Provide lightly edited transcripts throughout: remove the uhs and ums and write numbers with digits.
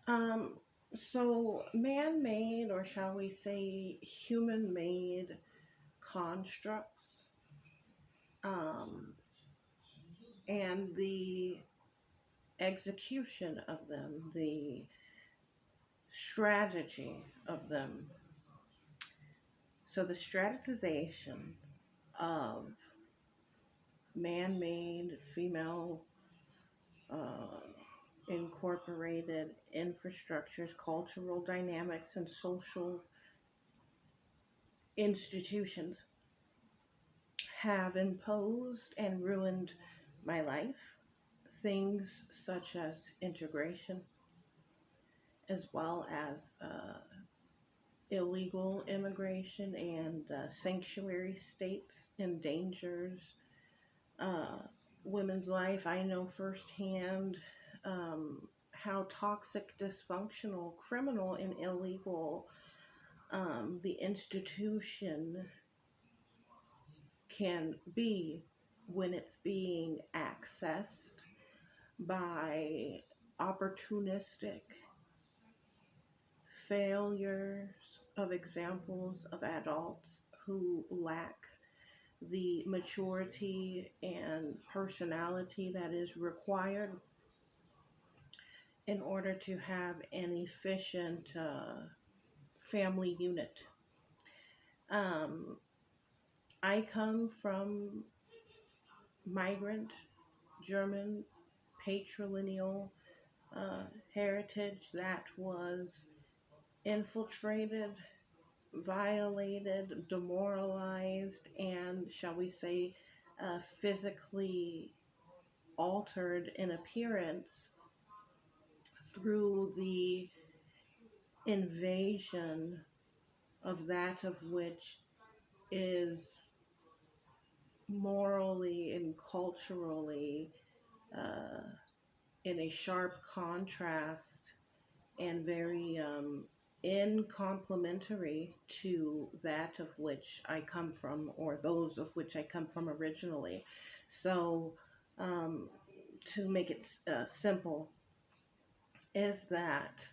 Um, so man-made, or shall we say human-made constructs, um, and the execution of them, the strategy of them. So the strategization of man-made female uh, incorporated infrastructures, cultural dynamics, and social institutions have imposed and ruined my life. Things such as integration, as well as illegal immigration and sanctuary states, endangers uh, women's life. I know firsthand how toxic, dysfunctional, criminal, and illegal the institution can be when it's being accessed by opportunistic failures of examples of adults who lack the maturity and personality that is required in order to have an efficient family unit. Um, I come from migrant German patrilineal uh, heritage that was infiltrated, violated, demoralized, and shall we say, physically altered in appearance through the invasion of that of which is morally and culturally uh, in a sharp contrast and very incomplimentary to that of which I come from, or those of which I come from originally. So, um, to make it simple, is that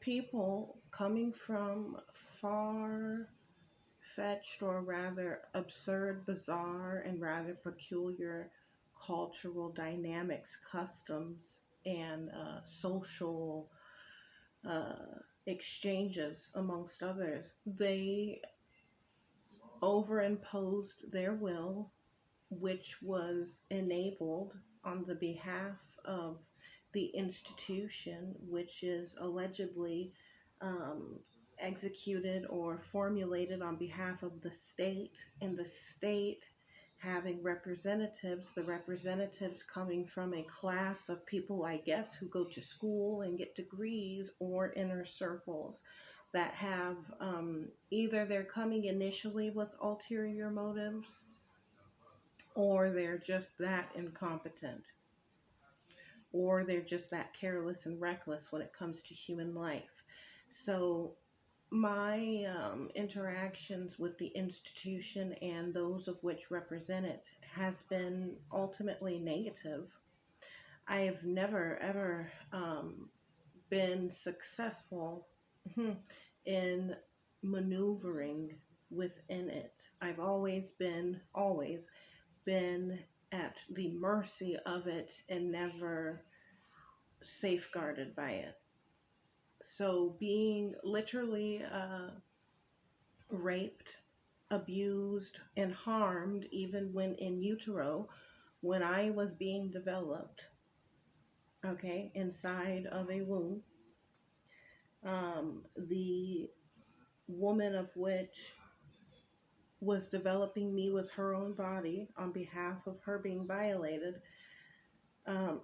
people coming from far fetched, or rather absurd, bizarre, and rather peculiar cultural dynamics, customs, and social exchanges, amongst others, they overimposed their will, which was enabled on the behalf of the institution, which is allegedly um, executed or formulated on behalf of the state, and the state having representatives, the representatives coming from a class of people, I guess, who go to school and get degrees, or inner circles that have either they're coming initially with ulterior motives, or they're just that incompetent, or they're just that careless and reckless when it comes to human life. So, my interactions with the institution and those of which represent it has been ultimately negative. I have never ever been successful in maneuvering within it. I've always been at the mercy of it and never safeguarded by it. So being literally raped, abused, and harmed, even when in utero, when I was being developed, okay, inside of a womb, the woman of which was developing me with her own body on behalf of her being violated.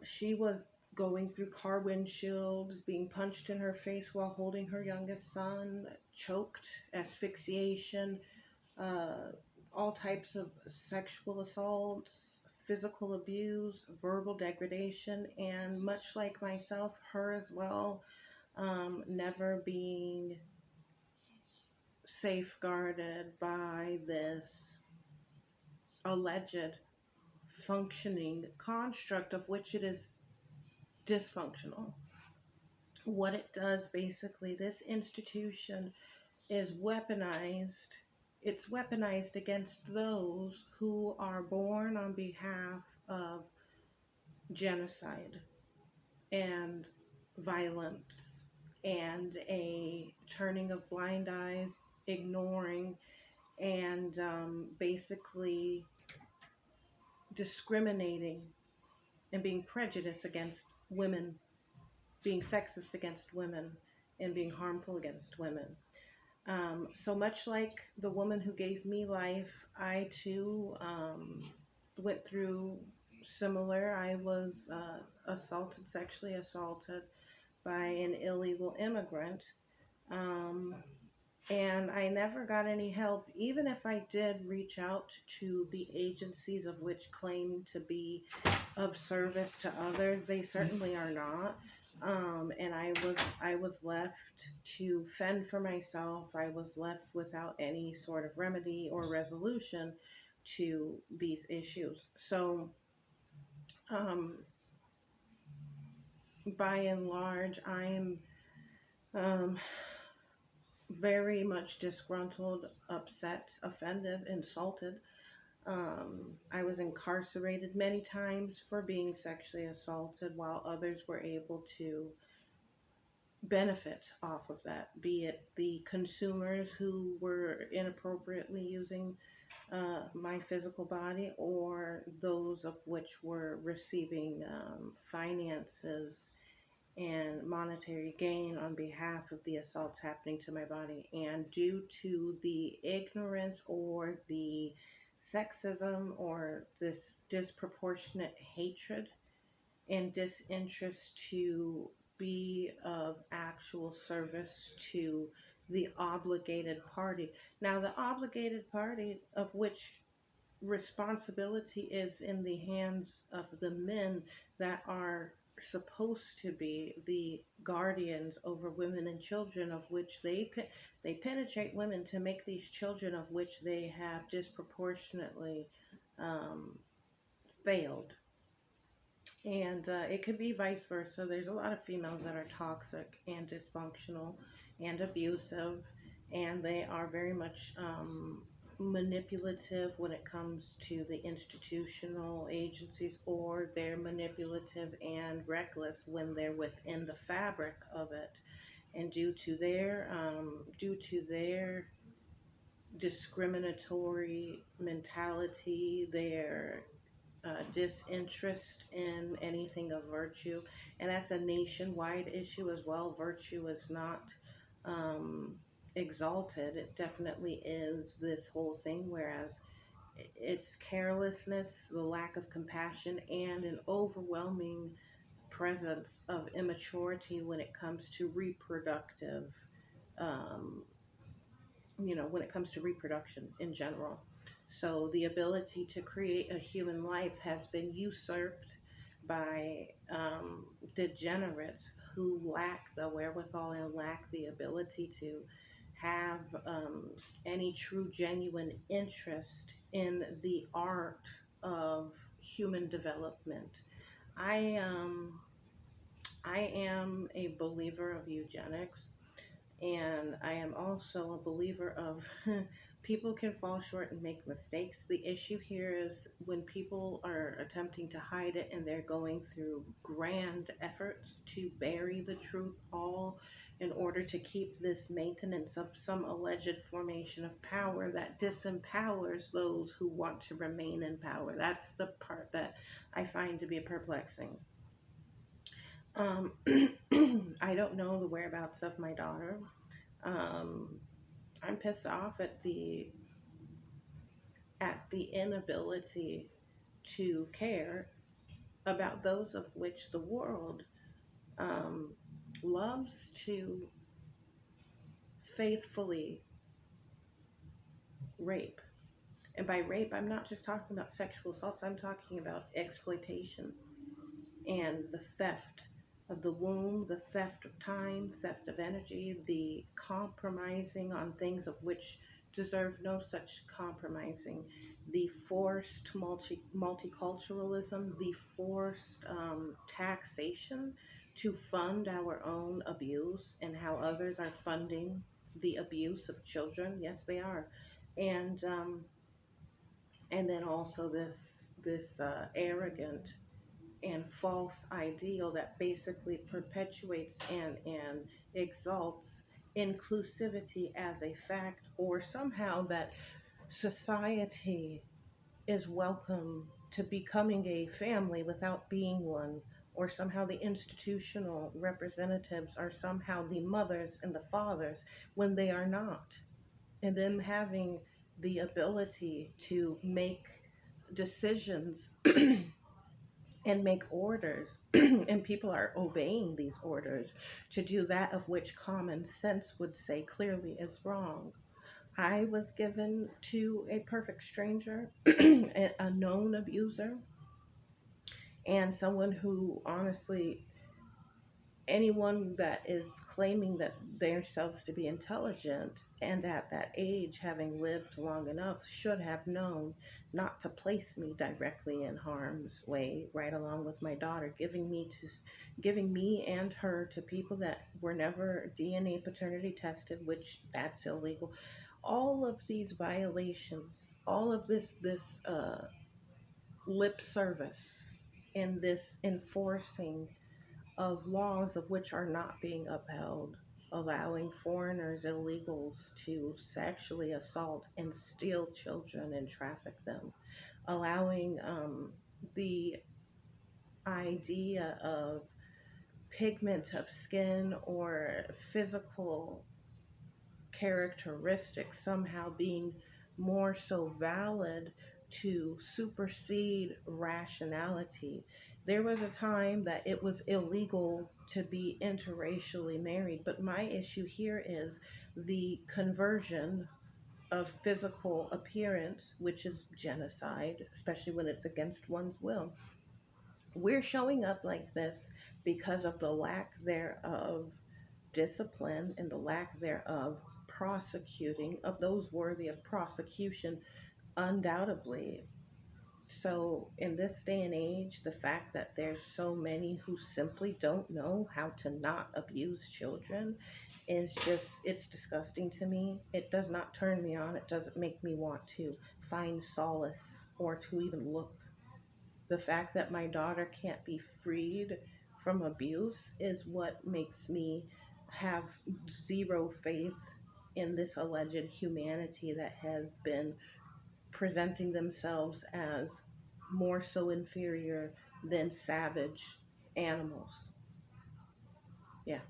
She was going through car windshields, being punched in her face while holding her youngest son, choked, asphyxiation, uh, all types of sexual assaults, physical abuse, verbal degradation, and much like myself, her as well, never being safeguarded by this alleged functioning construct of which it is dysfunctional. what it does basically, this institution is weaponized. It's weaponized against those who are born on behalf of genocide and violence and a turning of blind eyes, ignoring, and basically discriminating and being prejudiced against women, being sexist against women, and being harmful against women. So much like the woman who gave me life, I too went through similar. I was assaulted, sexually assaulted by an illegal immigrant. Um, and I never got any help, even if I did reach out to the agencies of which claim to be of service to others. They certainly are not. And I was left to fend for myself. I was left without any sort of remedy or resolution to these issues. So, um, by and large, I'm um, very much disgruntled, upset, offended, insulted. I was incarcerated many times for being sexually assaulted, while others were able to benefit off of that, be it the consumers who were inappropriately using my physical body, or those of which were receiving finances and monetary gain on behalf of the assaults happening to my body. And due to the ignorance or the sexism or this disproportionate hatred and disinterest to be of actual service to the obligated party. Now, the obligated party, of which responsibility is in the hands of the men that are supposed to be the guardians over women and children, of which they penetrate women to make these children, of which they have disproportionately um, failed. And it could be vice versa. There's a lot of females that are toxic and dysfunctional and abusive, and they are very much manipulative when it comes to the institutional agencies, or they're manipulative and reckless when they're within the fabric of it. And due to their discriminatory mentality, their disinterest in anything of virtue, and that's a nationwide issue as well. Virtue is not um, exalted. It definitely is this whole thing, whereas it's carelessness, the lack of compassion, and an overwhelming presence of immaturity when it comes to reproductive, um, when it comes to reproduction in general. So the ability to create a human life has been usurped by degenerates who lack the wherewithal and lack the ability to have any true, genuine interest in the art of human development. I um, I am a believer of eugenics, and I am also a believer of people can fall short and make mistakes. The issue here is when people are attempting to hide it and they're going through grand efforts to bury the truth, all in order to keep this maintenance of some alleged formation of power that disempowers those who want to remain in power. That's the part that I find to be perplexing. Um, I don't know the whereabouts of my daughter. Um, I'm pissed off at the inability to care about those of which the world um, loves to faithfully rape. And by rape, I'm not just talking about sexual assaults. I'm talking about exploitation and the theft of the womb, the theft of time, theft of energy, the compromising on things of which deserve no such compromising, the forced multiculturalism, the forced taxation to fund our own abuse and how others are funding the abuse of children. Yes, they are. And um, and then also this arrogant and false ideal that basically perpetuates and exalts inclusivity as a fact, or somehow that society is welcome to becoming a family without being one, or somehow the institutional representatives are somehow the mothers and the fathers when they are not, and them having the ability to make decisions and make orders, and people are obeying these orders to do that of which common sense would say clearly is wrong. I was given to a perfect stranger, a known abuser, and someone who honestly, anyone that is claiming that themselves to be intelligent and at that age, having lived long enough, should have known not to place me directly in harm's way, right along with my daughter, giving me and her to people that were never DNA paternity tested, which that's illegal. All of these violations, all of this lip service, and this enforcing of laws of which are not being upheld, allowing foreigners, illegals, to sexually assault and steal children and traffic them, allowing the idea of pigment of skin or physical characteristics somehow being more so valid to supersede rationality. There was a time that it was illegal to be interracially married, but my issue here is the conversion of physical appearance, which is genocide, especially when it's against one's will. We're showing up like this because of the lack thereof discipline and the lack thereof prosecuting of those worthy of prosecution, undoubtedly. So, in this day and age, the fact that there's so many who simply don't know how to not abuse children is just, it's disgusting to me. It does not turn me on. It doesn't make me want to find solace or to even look. The fact that my daughter can't be freed from abuse is what makes me have zero faith in this alleged humanity that has been presenting themselves as more so inferior than savage animals. Yeah.